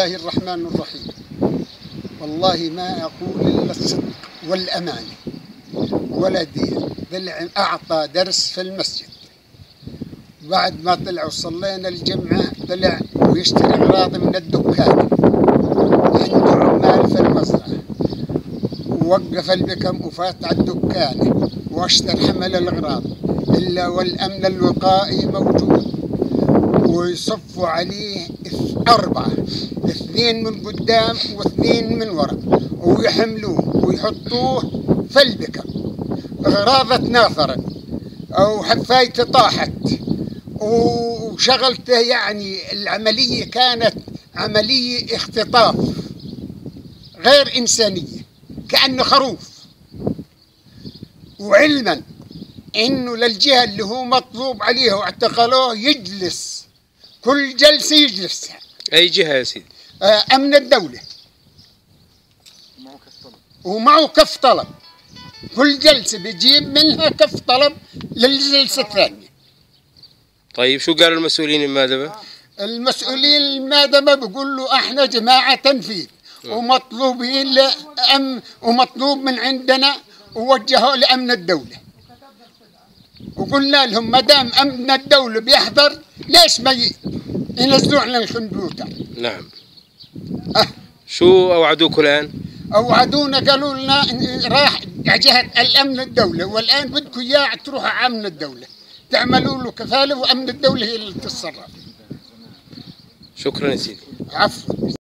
الله الرحمن الرحيم. والله ما أقول إلا الصدق والأمانة. ولدي أعطى درس في المسجد، بعد ما طلع وصلينا الجمعة طلع ويشتري أغراض من الدكان، عنده عمال في المزرعة، ووقف البكم وفات على الدكان واشترى حمل الأغراض إلا والأمن الوقائي موجود، ويصفوا عليه 4، 2 من قدام و2 من وراء، ويحملوه ويحطوه في البكم. أغراضه تناثرت أو حفايته طاحت وشغلته، يعني العملية كانت عملية اختطاف غير إنسانية كأنه خروف. وعلما إنه للجهة اللي هو مطلوب عليها واعتقلوه يجلس كل جلسة يجلسها. أي جهة يا سيدي؟ أمن الدولة، ومعه كف طلب، كل جلسة بيجيب منها كف طلب للجلسة الثانية. طيب شو قالوا المسؤولين المادبة؟ المسؤولين المادبة بيقول له احنا جماعة تنفيذ ومطلوبين ومطلوب من عندنا، ووجهوا لأمن الدولة، وقلنا لهم ما دام أمن الدولة بيحضر ليش ما ينزلوا على الكمبيوتر. نعم. شو أوعدوكم الآن؟ أوعدونا قالوا لنا راح جهة الأمن الدولة، والآن بدكم إياه تروحوا على أمن الدولة تعملوا له كفالة، وأمن الدولة هي اللي تتصرف. شكرا يا سيدي. عفوا.